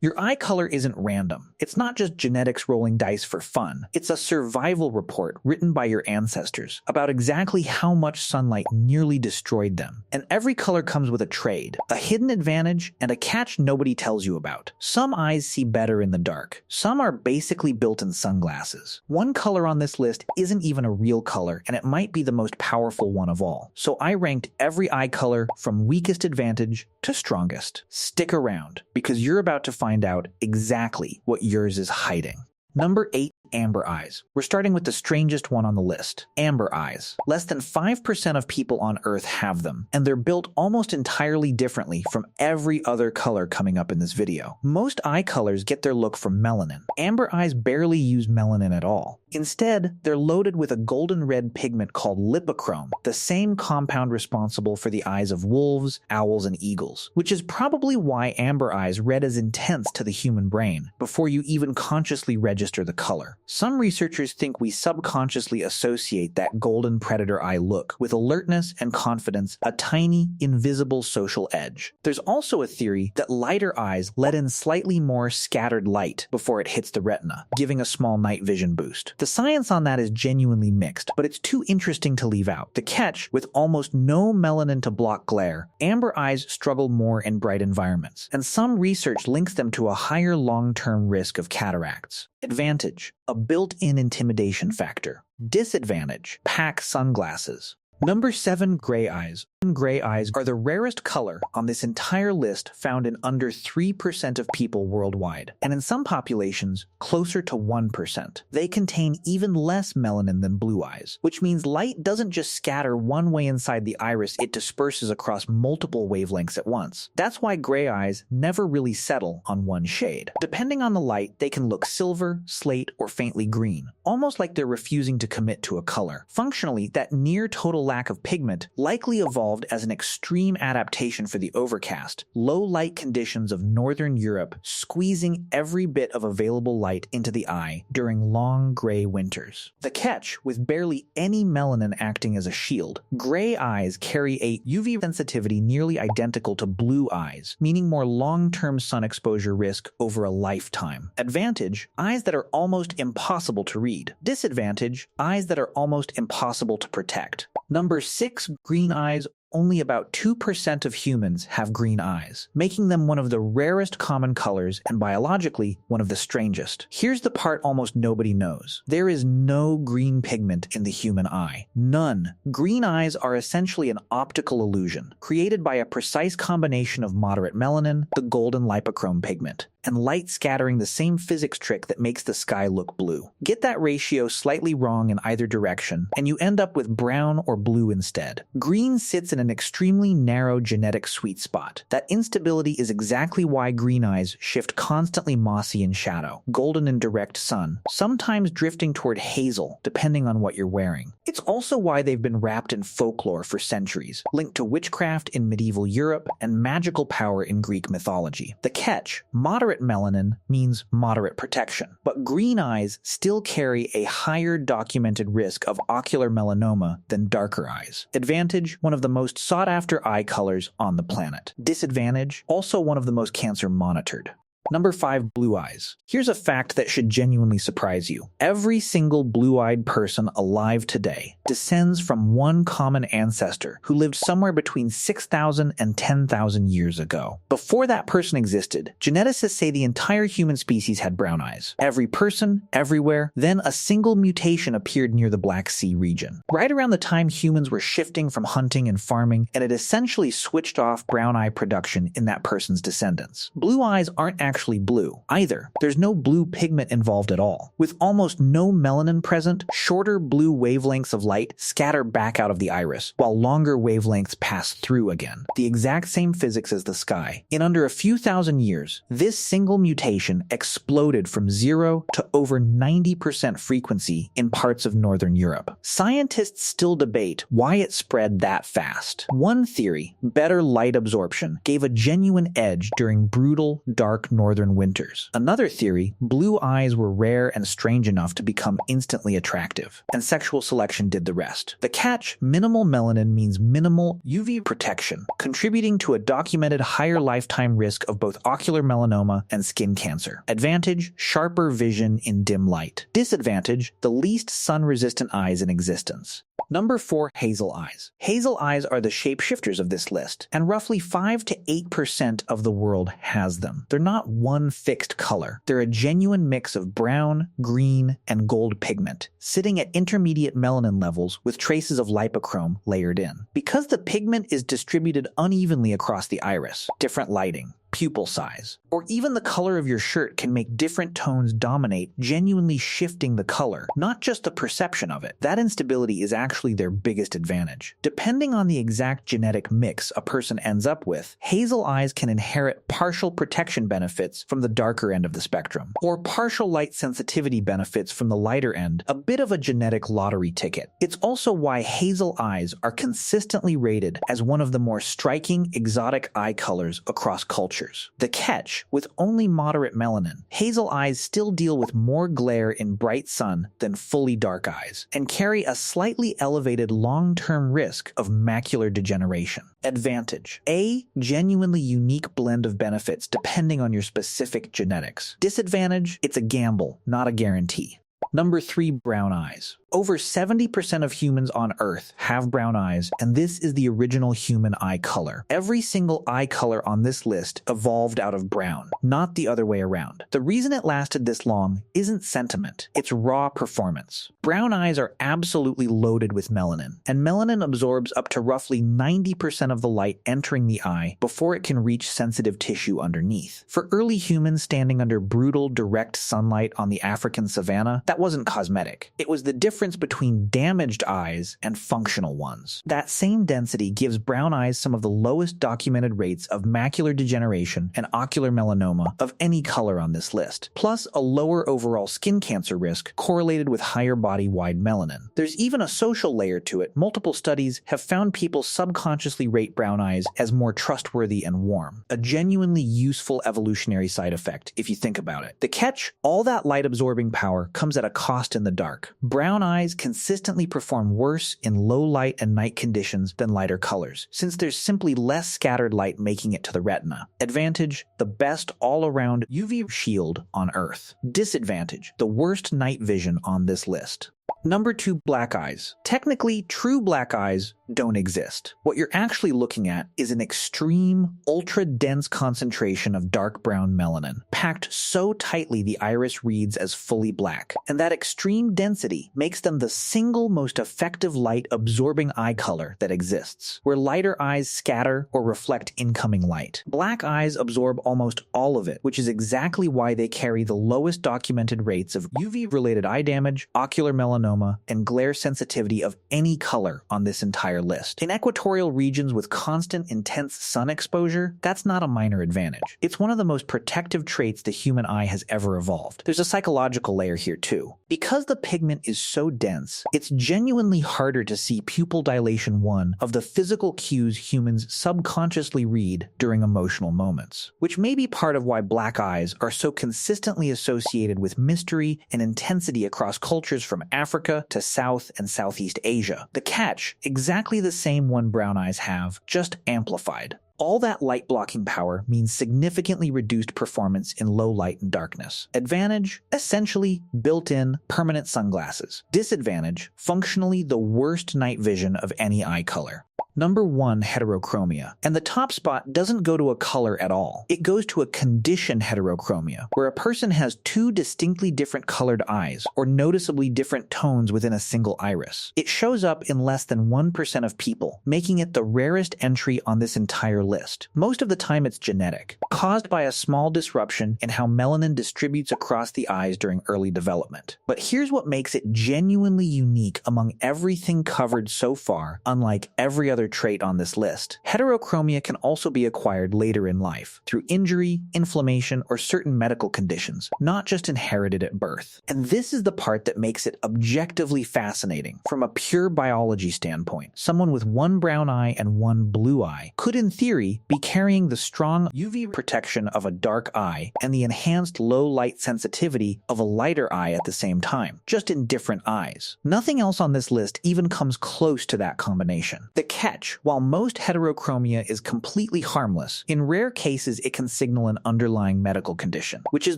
Your eye color isn't random. It's not just genetics rolling dice for fun. It's a survival report written by your ancestors about exactly how much sunlight nearly destroyed them. And every color comes with a trade, a hidden advantage, and a catch nobody tells you about. Some eyes see better in the dark. Some are basically built-in sunglasses. One color on this list isn't even a real color, and it might be the most powerful one of all. So I ranked every eye color from weakest advantage to strongest. Stick around, because you're about to find out exactly what yours is hiding. Number 8. Amber eyes. We're starting with the strangest one on the list, amber eyes. Less than 5% of people on Earth have them, and they're built almost entirely differently from every other color coming up in this video. Most eye colors get their look from melanin. Amber eyes barely use melanin at all. Instead, they're loaded with a golden red pigment called lipochrome, the same compound responsible for the eyes of wolves, owls, and eagles, which is probably why amber eyes read as intense to the human brain before you even consciously register the color. Some researchers think we subconsciously associate that golden predator eye look with alertness and confidence, a tiny, invisible social edge. There's also a theory that lighter eyes let in slightly more scattered light before it hits the retina, giving a small night vision boost. The science on that is genuinely mixed, but it's too interesting to leave out. The catch, with almost no melanin to block glare, amber eyes struggle more in bright environments, and some research links them to a higher long-term risk of cataracts. Advantage: a built-in intimidation factor. Disadvantage: pack sunglasses. Number 7. Gray eyes. Gray eyes are the rarest color on this entire list, found in under 3% of people worldwide, and in some populations, closer to 1%. They contain even less melanin than blue eyes, which means light doesn't just scatter one way inside the iris, it disperses across multiple wavelengths at once. That's why gray eyes never really settle on one shade. Depending on the light, they can look silver, slate, or faintly green, almost like they're refusing to commit to a color. Functionally, that near-total lack of pigment likely evolved as an extreme adaptation for the overcast, low-light conditions of northern Europe, squeezing every bit of available light into the eye during long gray winters. The catch, with barely any melanin acting as a shield, gray eyes carry a UV sensitivity nearly identical to blue eyes, meaning more long-term sun exposure risk over a lifetime. Advantage: eyes that are almost impossible to read. Disadvantage: eyes that are almost impossible to protect. Number 6. Green eyes. Only about 2% of humans have green eyes, making them one of the rarest common colors and biologically one of the strangest. Here's the part almost nobody knows. There is no green pigment in the human eye. None. Green eyes are essentially an optical illusion, created by a precise combination of moderate melanin, the golden lipochrome pigment, and light scattering, the same physics trick that makes the sky look blue. Get that ratio slightly wrong in either direction, and you end up with brown or blue instead. Green sits in an extremely narrow genetic sweet spot. That instability is exactly why green eyes shift constantly mossy in shadow, golden in direct sun, sometimes drifting toward hazel, depending on what you're wearing. It's also why they've been wrapped in folklore for centuries, linked to witchcraft in medieval Europe and magical power in Greek mythology. The catch: moderate melanin means moderate protection, but green eyes still carry a higher documented risk of ocular melanoma than darker eyes. Advantage: one of the most sought-after eye colors on the planet. Disadvantage: also one of the most cancer monitored. Number 5. Blue eyes. Here's a fact that should genuinely surprise you. Every single blue-eyed person alive today descends from one common ancestor who lived somewhere between 6,000 and 10,000 years ago. Before that person existed, geneticists say the entire human species had brown eyes. Every person, everywhere. Then a single mutation appeared near the Black Sea region, right around the time humans were shifting from hunting and farming, and it essentially switched off brown eye production in that person's descendants. Blue eyes aren't actually blue either. There's no blue pigment involved at all. With almost no melanin present, shorter blue wavelengths of light scatter back out of the iris, while longer wavelengths pass through again. The exact same physics as the sky. In under a few thousand years, this single mutation exploded from 0 to over 90% frequency in parts of northern Europe. Scientists still debate why it spread that fast. One theory, better light absorption, gave a genuine edge during brutal, dark northern northern winters. Another theory, blue eyes were rare and strange enough to become instantly attractive, and sexual selection did the rest. The catch, minimal melanin means minimal UV protection, contributing to a documented higher lifetime risk of both ocular melanoma and skin cancer. Advantage, sharper vision in dim light. Disadvantage, the least sun-resistant eyes in existence. Number 4. Hazel eyes. Hazel eyes are the shapeshifters of this list, and roughly 5 to 8% of the world has them. They're not one fixed color. They're a genuine mix of brown, green, and gold pigment, sitting at intermediate melanin levels with traces of lipochrome layered in. Because the pigment is distributed unevenly across the iris, different lighting, pupil size, or even the color of your shirt can make different tones dominate, genuinely shifting the color, not just the perception of it. That instability is actually their biggest advantage. Depending on the exact genetic mix a person ends up with, hazel eyes can inherit partial protection benefits from the darker end of the spectrum, or partial light sensitivity benefits from the lighter end, a bit of a genetic lottery ticket. It's also why hazel eyes are consistently rated as one of the more striking exotic eye colors across cultures. The catch, with only moderate melanin, hazel eyes still deal with more glare in bright sun than fully dark eyes, and carry a slightly elevated long-term risk of macular degeneration. Advantage: A genuinely unique blend of benefits depending on your specific genetics. Disadvantage: it's a gamble, not a guarantee. Number 3. Brown eyes. Over 70% of humans on Earth have brown eyes, and this is the original human eye color. Every single eye color on this list evolved out of brown, not the other way around. The reason it lasted this long isn't sentiment, it's raw performance. Brown eyes are absolutely loaded with melanin, and melanin absorbs up to roughly 90% of the light entering the eye before it can reach sensitive tissue underneath. For early humans standing under brutal, direct sunlight on the African savanna, that wasn't cosmetic. It was the difference between damaged eyes and functional ones. That same density gives brown eyes some of the lowest documented rates of macular degeneration and ocular melanoma of any color on this list, plus a lower overall skin cancer risk correlated with higher body-wide melanin. There's even a social layer to it. Multiple studies have found people subconsciously rate brown eyes as more trustworthy and warm, a genuinely useful evolutionary side effect if you think about it. The catch: all that light-absorbing power comes at a cost in the dark. Brown eyes consistently perform worse in low light and night conditions than lighter colors, since there's simply less scattered light making it to the retina. Advantage: the best all-around UV shield on Earth. Disadvantage: the worst night vision on this list. Number 2. Black eyes. Technically, true black eyes don't exist. What you're actually looking at is an extreme, ultra-dense concentration of dark brown melanin, packed so tightly the iris reads as fully black. And that extreme density makes them the single most effective light-absorbing eye color that exists, where lighter eyes scatter or reflect incoming light. Black eyes absorb almost all of it, which is exactly why they carry the lowest documented rates of UV-related eye damage, ocular melanoma, and glare sensitivity of any color on this entire list. In equatorial regions with constant, intense sun exposure, that's not a minor advantage. It's one of the most protective traits the human eye has ever evolved. There's a psychological layer here too. Because the pigment is so dense, it's genuinely harder to see pupil dilation, one of the physical cues humans subconsciously read during emotional moments, which may be part of why black eyes are so consistently associated with mystery and intensity across cultures from Africa to South and Southeast Asia. The catch: exactly the same one brown eyes have, just amplified. All that light blocking power means significantly reduced performance in low light and darkness. Advantage: essentially built-in, permanent sunglasses. Disadvantage: functionally the worst night vision of any eye color. Number 1. Heterochromia. And the top spot doesn't go to a color at all. It goes to a condition heterochromia, where a person has 2 distinctly different colored eyes, or noticeably different tones within a single iris. It shows up in less than 1% of people, making it the rarest entry on this entire list. Most of the time it's genetic, caused by a small disruption in how melanin distributes across the eyes during early development. But here's what makes it genuinely unique among everything covered so far, unlike every other another trait on this list. Heterochromia can also be acquired later in life, through injury, inflammation, or certain medical conditions, not just inherited at birth. And this is the part that makes it objectively fascinating. From a pure biology standpoint, someone with one brown eye and one blue eye could, in theory, be carrying the strong UV protection of a dark eye and the enhanced low light sensitivity of a lighter eye at the same time, just in different eyes. Nothing else on this list even comes close to that combination. The catch, while most heterochromia is completely harmless, in rare cases it can signal an underlying medical condition, which is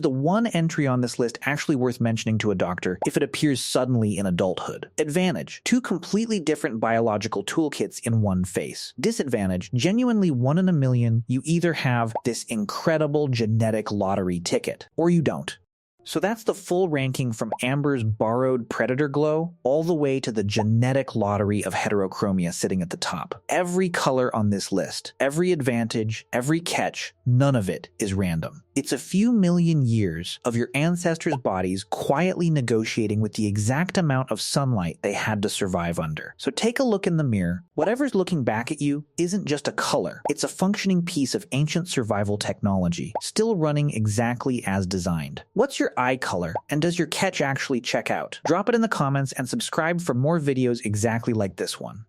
the one entry on this list actually worth mentioning to a doctor if it appears suddenly in adulthood. Advantage: two completely different biological toolkits in one face. Disadvantage: genuinely 1 in a million, you either have this incredible genetic lottery ticket, or you don't. So that's the full ranking from Amber's borrowed predator glow all the way to the genetic lottery of heterochromia sitting at the top. Every color on this list, every advantage, every catch, none of it is random. It's a few million years of your ancestors' bodies quietly negotiating with the exact amount of sunlight they had to survive under. So take a look in the mirror. Whatever's looking back at you isn't just a color. It's a functioning piece of ancient survival technology, still running exactly as designed. What's your eye color, and does your catch actually check out? Drop it in the comments and subscribe for more videos exactly like this one.